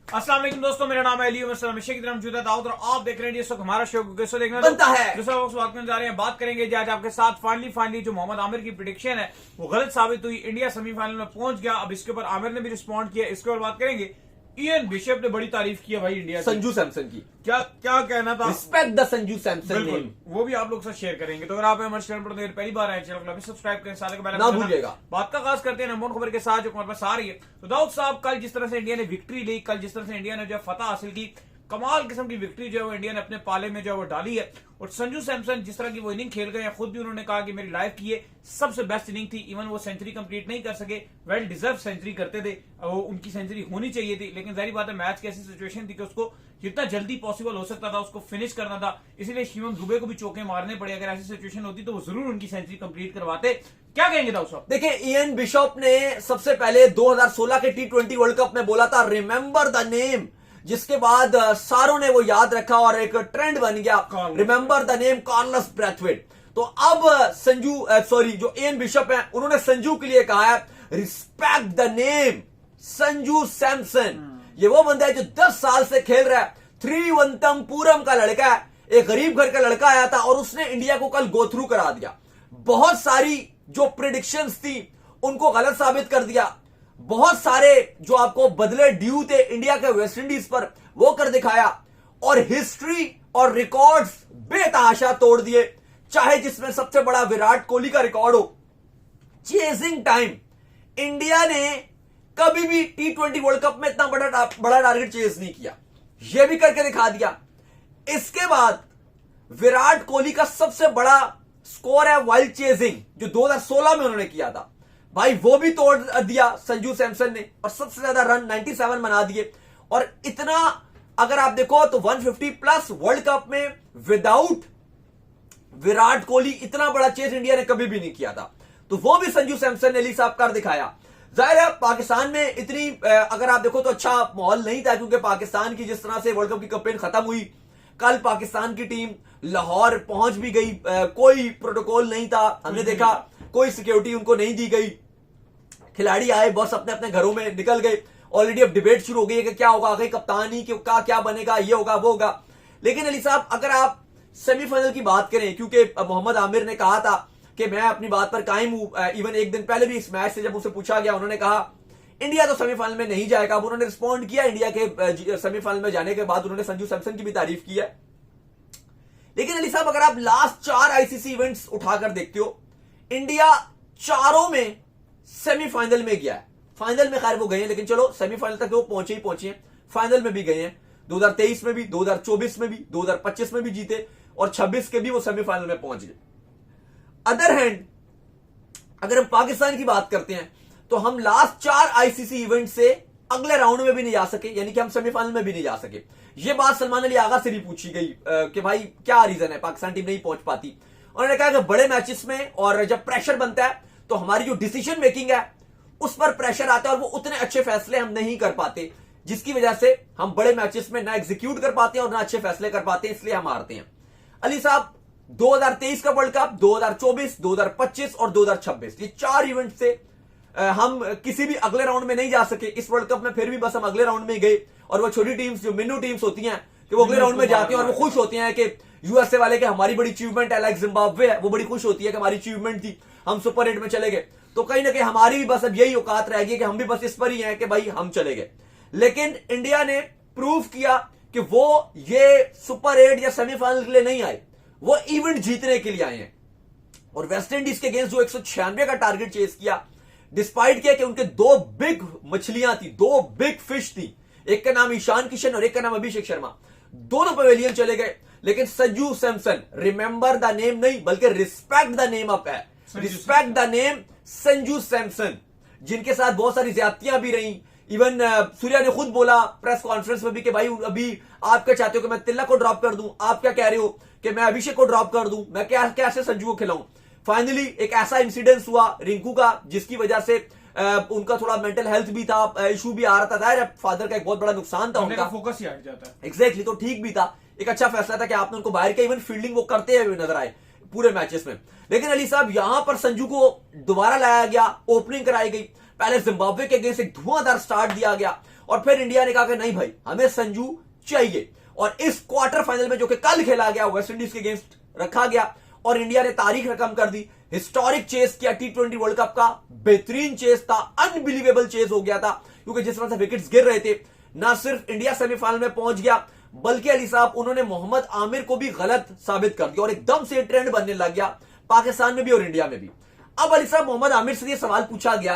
अस्सलाम वालेकुम दोस्तों, मेरा नाम है अली उमर हमेशा की तरह मौजूद है दाऊद और आप देख रहे हैं इस वक्त हमारा शो कैसे देखना बनता है। दूसरा वक्त बात करने जा रहे हैं। बात करेंगे जी आज आपके साथ फाइनली जो मोहम्मद आमिर की प्रेडिक्शन है वो गलत साबित हुई। इंडिया सेमीफाइनल में पहुंच गया। अब इसके ऊपर आमिर ने भी रिस्पॉन्ड किया। इसके ऊपर बात करेंगे। इयन बिशप ने बड़ी तारीफ की है भाई इंडिया संजू सैमसन की। क्या कहना था। रिस्पेक्ट द संजू सैमसन बिल्कुल नेम। वो भी आप लोग से शेयर करेंगे। तो अगर आप हमारे चैनल पर पहली बार आए चैनल को अभी सब्सक्राइब करें, साथ में ना भूलिएगा। बात का आगाज करते हैं नंबर खबर के साथ जो हमारे पास आ रही है। तो दाऊद साहब, कल जिस तरह से इंडिया ने विक्ट्री ली, कल जिस तरह से इंडिया ने जो फतह हासिल की, कमाल किस्म की विक्ट्री जो है वो इंडिया ने अपने पाले में जो है वो डाली है। और संजू सैमसन जिस तरह की वो इनिंग खेल गए हैं, खुद भी उन्होंने कहा कि मेरी लाइफ की ये सबसे बेस्ट इनिंग थी। इवन वो सेंचुरी कंप्लीट नहीं कर सके, वेल डिजर्व सेंचुरी करते थे, वो उनकी सेंचुरी होनी चाहिए थी। लेकिन जाहिर बात है मैच की ऐसी सिचुएशन थी कि उसको जितना जल्दी पॉसिबल हो सकता था उसको फिनिश करना था। इसीलिए शिवम दुबे को भी चौके मारने पड़े। अगर ऐसी सिचुएशन होती तो वो जरूर उनकी सेंचुरी कंप्लीट करवाते। क्या कहेंगे दाऊद साहब। देखिए, इयन बिशप ने सबसे पहले 2016 के T20 वर्ल्ड कप में बोला था रिमेंबर द नेम, जिसके बाद सारों ने वो याद रखा और एक ट्रेंड बन गया, remember the name Carlos Brathwaite. तो अब जो इयन बिशप है उन्होंने संजू के लिए कहा है respect the name Sanju Samson. ये वो बंदा है जो 10 साल से खेल रहा है। त्रिवंतमपुरम का लड़का है, एक गरीब घर का लड़का आया था और उसने इंडिया को कल गो थ्रू करा दिया। बहुत सारी जो प्रिडिक्शंस थी उनको गलत साबित कर दिया। बहुत सारे जो आपको बदले ड्यू थे इंडिया के वेस्ट इंडीज पर वो कर दिखाया और हिस्ट्री और रिकॉर्ड्स बेतहाशा तोड़ दिए। चाहे जिसमें सबसे बड़ा विराट कोहली का रिकॉर्ड हो, चेजिंग टाइम। इंडिया ने कभी भी T20 वर्ल्ड कप में इतना बड़ा टारगेट चेज नहीं किया, यह भी करके दिखा दिया। इसके बाद विराट कोहली का सबसे बड़ा स्कोर है वाइल्ड चेजिंग, जो 2016 में उन्होंने किया था भाई, वो भी तोड़ दिया संजू सैमसन ने और सबसे ज्यादा रन 97 बना दिए। और इतना अगर आप देखो तो 150 प्लस वर्ल्ड कप में विदाउट विराट कोहली इतना बड़ा चेज इंडिया ने कभी भी नहीं किया था। तो वो भी संजू सैमसन ने अली साहब कर दिखाया। जाहिर है पाकिस्तान में इतनी अगर आप देखो तो अच्छा माहौल नहीं था, क्योंकि पाकिस्तान की जिस तरह से वर्ल्ड कप की कैंपेन खत्म हुई, कल पाकिस्तान की टीम लाहौर पहुंच भी गई, कोई प्रोटोकॉल नहीं था, हमने देखा कोई सिक्योरिटी उनको नहीं दी गई। खिलाड़ी आए बस अपने अपने घरों में निकल गए। ऑलरेडी अब डिबेट शुरू हो गई है कि क्या होगा, आगे कप्तानी का क्या बनेगा, ये होगा वो होगा। लेकिन अली साहब, अगर आप सेमीफाइनल की बात करें, क्योंकि मोहम्मद आमिर ने कहा था कि मैं अपनी बात पर कायम हूं, इवन एक दिन पहले भी इस मैच से जब उसे पूछा गया उन्होंने कहा इंडिया तो सेमीफाइनल में नहीं जाएगा। अब उन्होंने रिस्पॉन्ड किया इंडिया के सेमीफाइनल में जाने के बाद, उन्होंने संजू सैमसन की भी तारीफ की है। लेकिन अली साहब, अगर आप लास्ट 4 आईसीसी इवेंट्स उठाकर देखते हो, इंडिया चारों में सेमीफाइनल में गया है। फाइनल में खैर वो गए हैं, लेकिन चलो सेमीफाइनल तक वो पहुंचे हैं। फाइनल में भी गए हैं, 2023 में भी, 2024 में भी, 2025 में भी जीते और 26 के भी वो सेमीफाइनल में पहुंच गए। अदर हैंड अगर हम पाकिस्तान की बात करते हैं तो हम लास्ट 4 आईसीसी इवेंट से अगले राउंड में भी नहीं जा सके, यानी कि हम सेमीफाइनल में भी नहीं जा सके। ये बात सलमान अली आगा से भी पूछी गई कि भाई क्या रीजन है पाकिस्तान टीम नहीं पहुंच पाती। उन्होंने कहा कि बड़े मैचेस में और जब प्रेशर बनता है तो हमारी जो डिसीजन मेकिंग है उस पर प्रेशर आता है और वो उतने अच्छे फैसले हम नहीं कर पाते, जिसकी वजह से हम बड़े मैचेस में ना एग्जीक्यूट कर पाते हैं और ना अच्छे फैसले कर पाते हैं, इसलिए हम हारते हैं। अली साहब, 2023 का वर्ल्ड कप, 2024, 2025 और 2026 ये 4 इवेंट से हम किसी भी अगले राउंड में नहीं जा सके। इस वर्ल्ड कप में फिर भी बस हम अगले राउंड में गए और वो छोटी टीम्स जो मिन्नू टीम्स होती हैं कि वो अगले राउंड में जाती हैं और वो खुश होती हैं कि यूएसए वाले के हमारी बड़ी अचीवमेंट है, लाइक जिम्बाब्वे है, वो बड़ी खुश होती है कि हमारी अचीवमेंट थी, हम सुपर 8 में चले गए। तो कहीं ना कहीं हमारी भी बस अब यही औकात रह गई कि हम भी बस इस पर ही हैं कि भाई हम चले गए। लेकिन इंडिया ने प्रूव किया कि वो ये सुपर 8 या सेमीफाइनल के लिए नहीं आए, वो इवेंट जीतने के लिए आए हैं। और वेस्ट इंडीज के अगेंस्ट जो 196 का टारगेट चेस किया, डिस्पाइट किया कि उनके 2 बिग मछलियां थी, 2 बिग फिश थी, एक का नाम ईशान किशन और एक का नाम अभिषेक शर्मा, दोनों पवेलियन चले गए। लेकिन Sanju Samson, remember the name नहीं बल्कि रिस्पेक्ट द नेम अप है, respect the name Sanju Samson, जिनके साथ बहुत सारी ज्यादतियां भी रही। इवन सूर्या ने खुद बोला प्रेस कॉन्फ्रेंस में भी कि भाई अभी आप क्या चाहते हो कि मैं तिलक को ड्रॉप कर दूं, आप क्या कह रहे हो कि मैं अभिषेक को ड्रॉप कर दूं, मैं कैसे संजू को खिलाऊं। फाइनली एक ऐसा इंसिडेंस हुआ रिंकू का, जिसकी वजह से उनका थोड़ा मेंटल हेल्थ भी था, इशू भी आ रहा था, जाहिर है फादर का एक बहुत बड़ा नुकसान था, उनका फोकस ही हट जाता है। एग्जैक्टली, तो ठीक भी था, एक अच्छा फैसला था कि आपने उनको बाहर किया। इवन फील्डिंग वो करते हुए नजर आए पूरे मैचेस में। लेकिन अली साहब, यहां पर संजू को दोबारा लाया गया, ओपनिंग कराई गई, पहले जिम्बाब्वे के अगेंस्ट एक धुआंधार स्टार्ट दिया गया और फिर इंडिया ने कहा कि नहीं भाई, हमें संजू चाहिए। और इस क्वार्टर फाइनल में जो कि कल खेला गया, वेस्ट इंडीज के अगेंस्ट रखा गया और इंडिया ने तारीख रकम कर दी। हिस्टोरिक चेस किया T20 वर्ल्ड कप का, बेहतरीन चेस था, अनबिलीवेबल चेस हो गया था, क्योंकि जिस तरह से विकेट्स गिर रहे थे, ना सिर्फ इंडिया सेमीफाइनल में पहुंच गया, बल्कि अली साहब उन्होंने मोहम्मद आमिर को भी गलत साबित कर दिया और एकदम से ट्रेंड बनने लग गया पाकिस्तान में भी और इंडिया में भी। अब अली साहब मोहम्मद आमिर से यह सवाल पूछा गया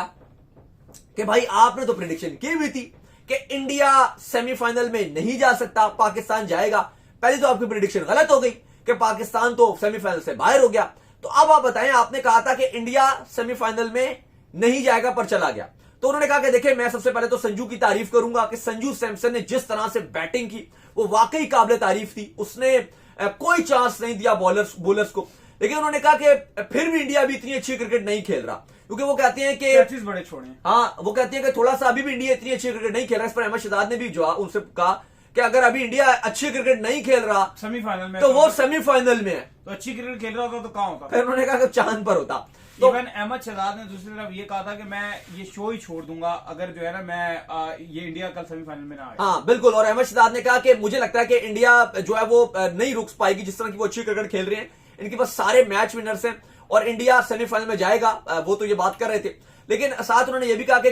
कि भाई आपने तो प्रेडिक्शन की हुई थी कि इंडिया सेमीफाइनल में नहीं जा सकता, पाकिस्तान जाएगा। पहले तो आपकी प्रेडिक्शन गलत हो गई कि पाकिस्तान तो सेमीफाइनल से बाहर हो गया। तो अब आप बताएं, आपने कहा था कि इंडिया सेमीफाइनल में नहीं जाएगा पर चला गया। तो उन्होंने कहा कि देखिए, मैं सबसे पहले तो संजू की तारीफ करूंगा कि संजू सैमसन ने जिस तरह से बैटिंग की वो वाकई काबिल तारीफ थी। उसने कोई चांस नहीं दिया बॉलर्स को। लेकिन उन्होंने कहा कि फिर भी इंडिया भी इतनी अच्छी क्रिकेट नहीं खेल रहा, क्योंकि वो कहते हैं कि बड़े छोड़े। हाँ, वो कहते हैं कि थोड़ा सा अभी भी इंडिया इतनी अच्छी क्रिकेट नहीं खेल रहा। इस पर अहमद शहजाद ने भी जवाब उनसे कहा कि अगर अभी इंडिया अच्छी क्रिकेट नहीं खेल रहा सेमीफाइनल में, तो वो सेमीफाइनल में है। तो अच्छी क्रिकेट खेल रहा होता तो कहां होता? फिर उन्होंने कहा कि चांद पर होता। तो इवन अहमद शहजाद ने दूसरी तरफ ये कहा था कि मैं ये शो ही छोड़ दूंगा अगर जो है ना मैं ये इंडिया कल सेमीफाइनल में ना आए। हाँ बिल्कुल। और अहमद शहजाद ने कहा कि मुझे लगता है कि इंडिया जो है वो नहीं रुक पाएगी, जिस तरह की वो अच्छी क्रिकेट खेल रहे हैं। इनके पास सारे मैच विनर्स हैं और इंडिया सेमीफाइनल में जाएगा, वो तो ये बात कर रहे थे। लेकिन साथ उन्होंने ये भी कहा कि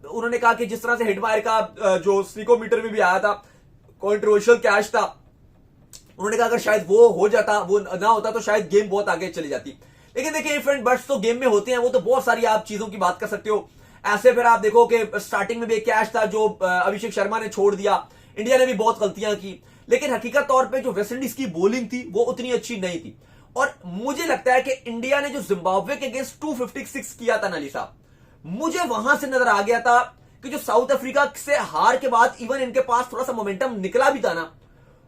उन्होंने कहा कि जिस तरह से हिटमायर का जो स्पीकोमीटर में भी आया था, कंट्रोवर्शियल कैच था, उन्होंने कहा अगर शायद वो हो जाता, वो ना होता तो शायद गेम बहुत आगे चली जाती। लेकिन देखिए, फ्रेंड, बट्स तो गेम में होते हैं, वो तो बहुत सारी आप चीजों की बात कर सकते हो। ऐसे फिर आप देखो कि स्टार्टिंग में भी एक कैच था जो अभिषेक शर्मा ने छोड़ दिया। इंडिया ने भी बहुत गलतियां की, लेकिन हकीकत तौर पे जो वेस्ट इंडीज की बॉलिंग थी वो उतनी अच्छी नहीं थी। और मुझे लगता है कि इंडिया ने जो जिम्बाब्वे के अगेंस्ट 256 किया था नाली साहब, मुझे वहां से नजर आ गया था कि जो साउथ अफ्रीका से हार के बाद इवन इनके पास थोड़ा सा मोमेंटम निकला भी था ना,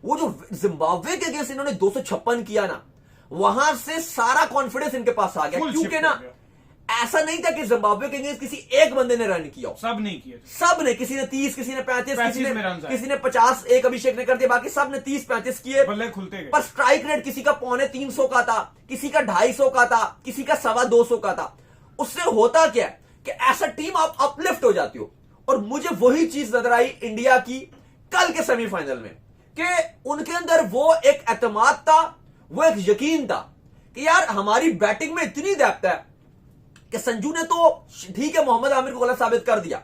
वो जो जिम्बाब्वे के अगेंस्ट इन्होंने 256 किया ना, वहां से सारा कॉन्फिडेंस इनके पास आ गया। क्योंकि ना ऐसा नहीं था कि जिम्बाब्वे के अगेंस्ट किसी एक बंदे ने रन किया, सब नहीं किए, सब ने, किसी ने 30, किसी ने 35, किसी ने 50, एक अभिषेक ने कर दिया, बाकी सब ने 30-35 किए, बल्ले खुलते गए। पर स्ट्राइक रेट किसी का 350 का था, किसी का 250 का था, किसी का 225 का था। उससे होता क्या कि ऐसा टीम आप अपलिफ्ट हो जाती हो। और मुझे वही चीज नजर आई इंडिया की कल के सेमीफाइनल में कि उनके अंदर वो एक एतमाद था, वो एक यकीन था कि यार हमारी बैटिंग में इतनी डेप्थ है कि संजू ने तो ठीक है मोहम्मद आमिर को गलत साबित कर दिया,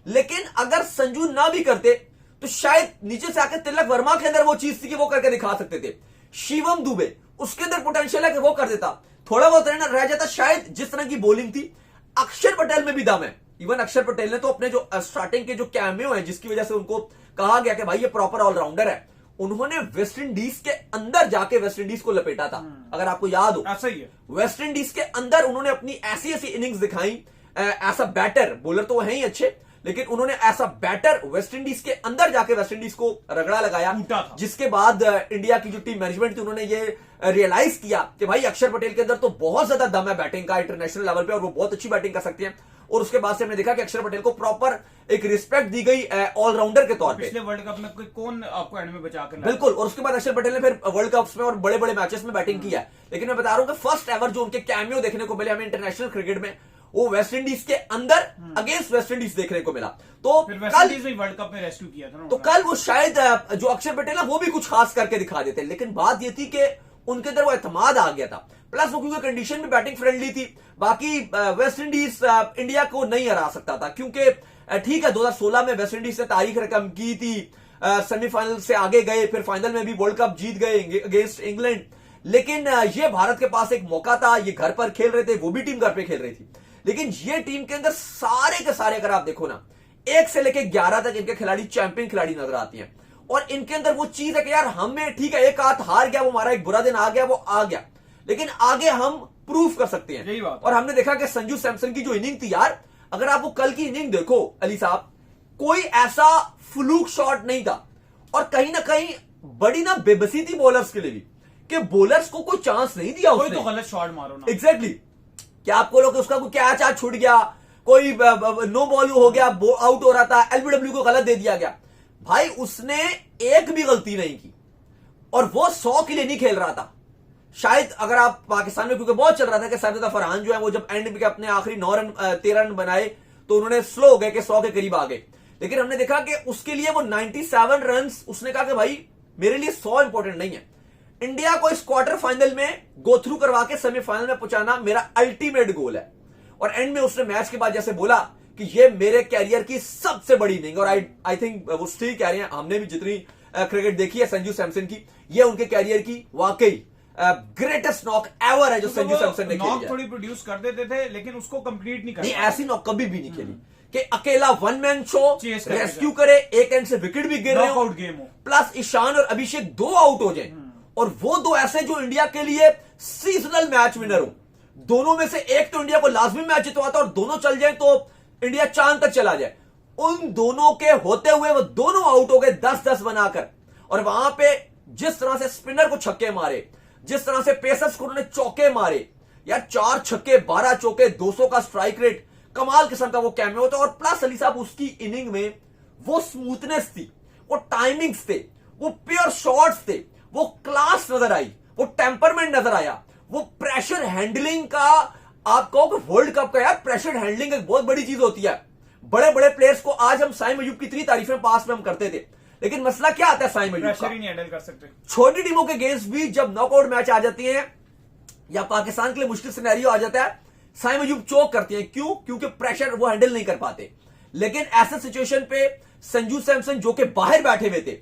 लेकिन अगर संजू ना भी करते तो शायद नीचे से आकर तिलक वर्मा के अंदर वो चीज थी कि वो करके दिखा सकते थे। शिवम दुबे, उसके अंदर पोटेंशियल है कि वो कर देता, थोड़ा बहुत रह जाता शायद। जिस तरह की बॉलिंग थी, अक्षर पटेल में भी दम है। इवन अक्षर पटेल ने तो अपने जो स्टार्टिंग के जो कैमियो है, जिसकी वजह से उनको कहा गया कि भाई ये प्रॉपर ऑलराउंडर है, उन्होंने वेस्ट इंडीज के अंदर जाके वेस्ट इंडीज को लपेटा था। अगर आपको याद हो, ऐसा ही है, वेस्ट इंडीज के अंदर उन्होंने अपनी ऐसी ऐसी इनिंग्स दिखाई। ऐसा बैटर, बॉलर तो वो है ही अच्छे, लेकिन उन्होंने ऐसा बैटर वेस्ट इंडीज के अंदर जाके वेस्ट इंडीज को रगड़ा लगाया, जिसके बाद इंडिया की जो टीम मैनेजमेंट थी, उन्होंने ये रियलाइज किया कि भाई अक्षर पटेल के अंदर तो बहुत ज्यादा दम है बैटिंग का इंटरनेशनल लेवल पे, और वो बहुत अच्छी बैटिंग कर सकते हैं। और उसके बाद से हमने देखा कि अक्षर पटेल को प्रॉपर एक रिस्पेक्ट दी गई ऑलराउंडर के तौर पे। पिछले वर्ल्ड कप में कौन आपको एंड में बचा कर, बिल्कुल। और उसके बाद अक्षर पटेल ने फिर वर्ल्ड कप्स में और बड़े बड़े मैचेस में बैटिंग किया। लेकिन मैं बता रहा हूं कि फर्स्ट एवर जो उनके कैमियो देखने को मिले हमें इंटरनेशनल क्रिकेट में, वो वेस्ट इंडीज के अंदर अगेंस्ट वेस्ट इंडीज देखने को मिला। तो फिर वेस्ट इंडीज ने वर्ल्ड कप में रेस्क्यू किया था ना, तो कल वो शायद जो अक्षर पटेल है वो भी कुछ खास करके दिखा देते। लेकिन बात ये थी कि उनके अंदर वो एतमाद आ गया था, प्लस वो क्योंकि कंडीशन भी बैटिंग फ्रेंडली थी। बाकी वेस्ट इंडीज इंडिया को नहीं हरा सकता था, क्योंकि ठीक है 2016 में वेस्ट इंडीज ने तारीख रकम की थी, सेमीफाइनल से आगे गए, फिर फाइनल में भी वर्ल्ड कप जीत गए अगेंस्ट इंग्लैंड। लेकिन ये भारत के पास एक मौका था, ये घर पर खेल रहे थे, वो भी टीम घर पे खेल रही थी। लेकिन ये टीम के अंदर सारे के सारे अगर आप देखो ना, 1 से लेकर 11 तक इनके खिलाड़ी चैंपियन खिलाड़ी नजर आती हैं। और इनके अंदर वो चीज है कि यार हमें ठीक है एक हाथ हार गया, वो हमारा एक बुरा दिन आ गया, वो आ गया, लेकिन आगे हम प्रूफ कर सकते हैं। यही बात। और हमने देखा कि संजू सैमसन की जो इनिंग थी यार, अगर आप वो कल की इनिंग देखो अली साहब, कोई ऐसा फ्लूक शॉट नहीं था। और कहीं ना कहीं बड़ी ना बेबसी थी बॉलर्स के लिए भी, कि बॉलर्स को कोई चांस नहीं दिया कोई उसने। तो गलत शॉट मारो ना। एग्जैक्टली। क्या आपको लोग उसका कोई कैच आज छूट गया, कोई नो बॉल हो गया, आउट हो रहा था, एलबीडब्ल्यू को गलत दे दिया गया। भाई उसने एक भी गलती नहीं की, और वो 100 के लिए नहीं खेल रहा था। शायद अगर आप पाकिस्तान में, क्योंकि बहुत चल रहा था कि साजिद फरहान जो है वो जब एंड में अपने आखिरी 13 रन बनाए तो उन्होंने स्लो हो गए कि 100 के करीब आ गए। लेकिन हमने देखा कि उसके लिए वो 97 रन, उसने कहा कि भाई मेरे लिए 100 इंपॉर्टेंट नहीं है, इंडिया को इस क्वार्टर फाइनल में गो थ्रू करवा के सेमीफाइनल में पहुंचाना मेरा अल्टीमेट गोल है। और एंड में उसने मैच के बाद जैसे बोला कि ये मेरे कैरियर की सबसे बड़ी इनिंग, और आई थिंक वो स्टिल कह रहे हैं, हमने भी जितनी क्रिकेट देखी है संजू सैमसन की, ये उनके कैरियर की वाकई ग्रेटेस्ट नॉक एवर है जो संजू सैमसन ने खेली है। थोड़ी प्रोड्यूस कर देते थे लेकिन उसको कंप्लीट नहीं कर नहीं, ऐसी नॉक कभी भी नहीं खेली कि अकेला वन मैन शो Chase करके रेस्क्यू करे, एक एंड से विकेट भी गिर रहे हो, नॉकआउट गेम हो, प्लस ईशान और अभिषेक 2 आउट हो जाए, और वो 2 ऐसे जो इंडिया के लिए सीजनल मैच विनर हो। दोनों में से एक तो इंडिया को लाजमी मैच जितवाता और दोनों चल जाए तो इंडिया चांद तक चला जाए। उन दोनों के होते हुए वो दोनों आउट हो गए 10-10 बनाकर, और वहां पे जिस तरह से स्पिनर को छक्के मारे, जिस तरह से पेसर्स को उन्होंने चौके मारे, यार 4 छक्के 12 चौके 200 का स्ट्राइक रेट, कमाल किस्म का वो कैमियो था। और प्लस अली साहब उसकी इनिंग में वो स्मूथनेस थी, वो टाइमिंग्स थे, वो प्योर शॉट्स थे, वो क्लास नजर आई, वो टेम्परमेंट नजर आया, वो प्रेशर हैंडलिंग का, आप कहो कि वर्ल्ड कप का यार प्रेशर हैंडलिंग एक बहुत बड़ी चीज होती है। बड़े बड़े प्लेयर्स को आज हम साइम अयूब की इतनी तारीफें पास में हम करते थे, लेकिन मसला क्या आता है साइम अयूब का, प्रेशर ही नहीं हैंडल कर सकते। छोटी टीमों के अगेंस्ट भी जब नॉकआउट मैच आ जाती है या पाकिस्तान के लिए मुश्किल सिनेरियो आ जाता है, साइम अयूब चोक करती हैं। क्यों? क्योंकि प्रेशर वो हैंडल नहीं कर पाते। लेकिन ऐसे सिचुएशन पे संजू सैमसन जो कि बाहर बैठे हुए थे,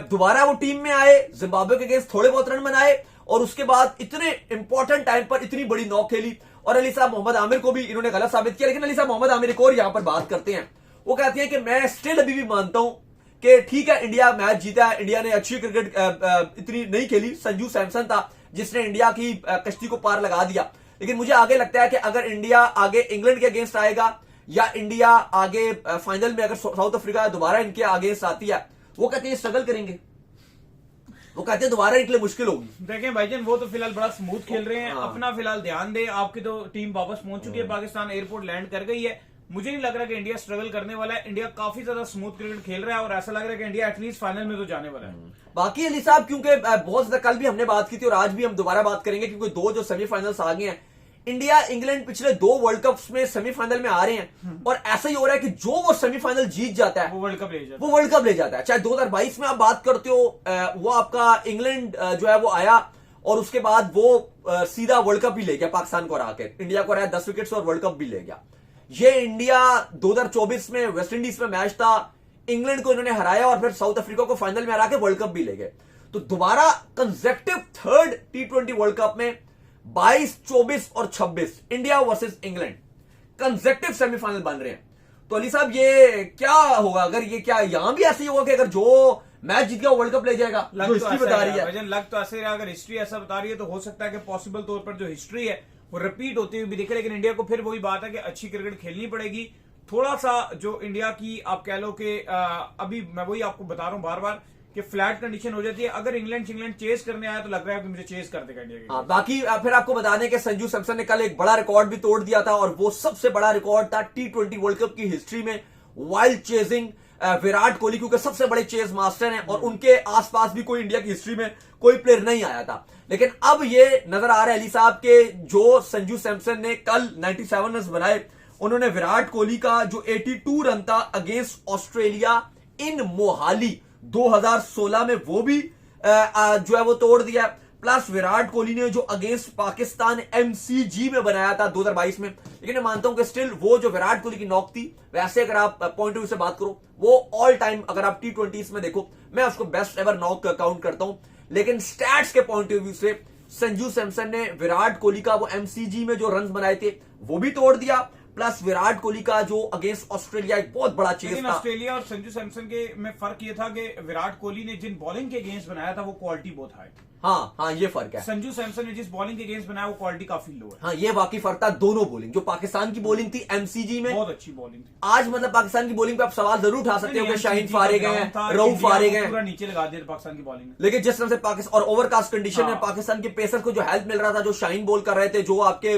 दोबारा वो टीम में आए, जिम्बाब्वे के अगेंस्ट थोड़े बहुत रन बनाए, और उसके बाद इतने इंपॉर्टेंट टाइम पर इतनी बड़ी नॉक खेली। और अली साहब मोहम्मद आमिर को भी इन्होंने गलत साबित किया, लेकिन अली साहब मोहम्मद आमिर एक और यहां पर बात करते हैं, वो कहते हैं कि मैं स्टिल अभी भी मानता हूं कि ठीक है इंडिया मैच जीता है, इंडिया ने अच्छी क्रिकेट इतनी नहीं खेली, संजू सैमसन था जिसने इंडिया की कश्ती को पार लगा दिया। लेकिन मुझे आगे लगता है कि अगर इंडिया आगे इंग्लैंड के अगेंस्ट आएगा, या इंडिया आगे फाइनल में अगर साउथ अफ्रीका दोबारा इनके अगेंस्ट आती है, वो कहते हैं स्ट्रगल करेंगे, वो कहते हैं दोबारा इनके लिए मुश्किल होगी। देखें भाईजान, वो तो फिलहाल बड़ा स्मूथ खेल रहे हैं, हाँ। अपना फिलहाल ध्यान दे। आपकी तो टीम वापस पहुंच चुकी है, पाकिस्तान एयरपोर्ट लैंड कर गई है। मुझे नहीं लग रहा कि इंडिया स्ट्रगल करने वाला है, इंडिया काफी ज्यादा स्मूथ क्रिकेट खेल रहा है, और ऐसा लग रहा है कि इंडिया एटलीस्ट फाइनल में तो जाने वाला है। बाकी अली साहब, क्योंकि बहुत ज्यादा कल भी हमने बात की थी और आज भी हम दोबारा बात करेंगे, क्योंकि 2 जो सेमीफाइनल्स आ गए हैं, इंडिया इंग्लैंड पिछले 2 वर्ल्ड कप्स में सेमीफाइनल में आ रहे हैं, और ऐसा ही हो रहा है कि जो वो सेमीफाइनल जीत जाता है वो वर्ल्ड कप ले जाता है। वो वर्ल्ड कप ले जाता है। चाहे 2022 में आप बात करते हो, वो आपका इंग्लैंड जो है वो आया, और उसके बाद वो सीधा वर्ल्ड कप भी ले गया पाकिस्तान को हरा के, इंडिया को हराया 10 विकेट और वर्ल्ड कप भी ले गया। ये इंडिया 2024 में वेस्ट इंडीज में मैच था, इंग्लैंड को इन्होंने हराया और फिर साउथ अफ्रीका को फाइनल में हरा के वर्ल्ड कप भी ले गए। तो दोबारा consecutive 3rd T20 world cup में 22, 24 और 26 India versus England consecutive semifinal बन रहे हैं। तो अली साहब ये क्या होगा, अगर ये क्या यहां भी ऐसे ही होगा कि अगर जो मैच जीत गया वर्ल्ड कप ले जाएगा, जो हिस्ट्री बता रही है? लग तो ऐसे रहा, अगर हिस्ट्री ऐसा बता रही है तो हो सकता है कि पॉसिबल तौर पर जो हिस्ट्री है वो रिपीट होती हुई भी दिखे। लेकिन इंडिया को फिर वही बात है कि अच्छी क्रिकेट खेलनी पड़ेगी। थोड़ा सा जो इंडिया की आप कह लो कि अभी मैं वही आपको बता रहा हूं बार बार कि फ्लैट कंडीशन हो जाती है। अगर इंग्लैंड चेस करने आया तो लग रहा है कि मुझे चेस कर देगा इंडिया के। बाकी फिर आपको बता दें कि संजू सैमसन ने कल एक बड़ा रिकॉर्ड भी तोड़ दिया था, और वो सबसे बड़ा रिकॉर्ड था T20 वर्ल्ड कप की हिस्ट्री में, वाइल्ड चेजिंग विराट कोहली, क्योंकि सबसे बड़े चेज मास्टर हैं और उनके आसपास भी कोई इंडिया की हिस्ट्री में कोई प्लेयर नहीं आया था। लेकिन अब ये नजर आ रहा है अली साहब के जो संजू सैमसन ने कल 97 रन बनाए, उन्होंने विराट कोहली का जो 82 रन था अगेंस्ट ऑस्ट्रेलिया इन मोहाली 2016 में, वो भी जो है वो तोड़ दिया। प्लस विराट कोहली ने जो अगेंस्ट पाकिस्तान MCG में बनाया था 2022 में। लेकिन मैं मानता हूं कि स्टिल वो जो विराट कोहली की नॉक थी, वैसे अगर आप पॉइंट ऑफ व्यू से बात करो, वो ऑल टाइम अगर आप T20s में देखो, मैं उसको बेस्ट एवर नॉक काउंट करता हूं। लेकिन स्टैट्स के पॉइंट ऑफ व्यू से संजू सैमसन ने विराट कोहली का वो MCG में जो रन बनाए थे वो भी तोड़ दिया, प्लस विराट कोहली का जो अगेंस्ट ऑस्ट्रेलिया एक बहुत बड़ा चेस था। ऑस्ट्रेलिया और संजू सैमसन के में फर्क ये था कि विराट कोहली ने जिन बॉलिंग के अगेंस्ट बनाया था वो क्वालिटी बहुत हाई। हाँ, ये फर्क है। संजू सैमसन ने जिस बॉलिंग के अगेंस्ट बनाया वो क्वालिटी काफी लो है। हाँ, ये वाकई फर्क था। दोनों बॉलिंग, जो पाकिस्तान की बॉलिंग थी MCG में, बहुत अच्छी बॉलिंग थी। आज मतलब पाकिस्तान की बॉलिंग पे आप सवाल जरूर उठा सकते हो कि शाहीन फारे गए हैं, रऊफ फारे गए, पूरा नीचे लगा दिया पाकिस्तान की बॉलिंग ने। लेकिन जिस तरह से पाकिस्तान और ओवरकास्ट कंडीशन में पाकिस्तान के पेसर को जो हेल्प मिल रहा था, जो शाहीन बॉल कर रहे थे, जो आपके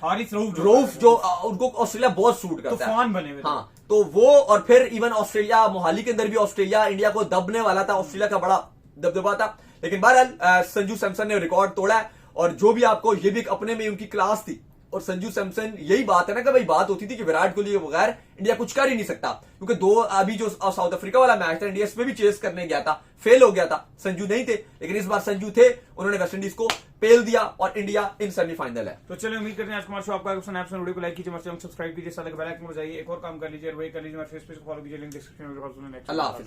हारिस रऊफ जो उनको ऑस्ट्रेलिया बहुत सूट करता है, तूफान बने हुए। हाँ, तो वो और फिर इवन ऑस्ट्रेलिया मोहाली के अंदर भी ऑस्ट्रेलिया इंडिया को दबने वाला था, ऑस्ट्रेलिया का बड़ा दबदबा था। लेकिन बहरहाल संजू सैमसन ने रिकॉर्ड तोड़ा है, और जो भी आपको ये भी अपने में उनकी क्लास थी, और संजू सैमसन, यही बात है ना कि भाई बात होती थी कि विराट कोहली के बगैर इंडिया कुछ कर ही नहीं सकता, क्योंकि दो अभी जो साउथ अफ्रीका वाला मैच था इंडिया इसमें भी चेस करने गया था, फेल हो गया था, संजू नहीं थे, लेकिन इस बार संजू थे, उन्होंने वेस्टइंडीज को पेल दिया और इंडिया इन सेमीफाइनल है। तो चलिए उम्मीद करते हैं आज कुमार शो आपका वीडियो को लाइक कीजिए, हमारे चैनल सब्सक्राइब कीजिए, साथ ही बेल आइकन पर जाइए, एक और काम कर लीजिए, वही कर लीजिए, हमारे फेसबुक को फॉलो कीजिए, लिंक डिस्क्रिप्शन में। अल्लाह हाफिज।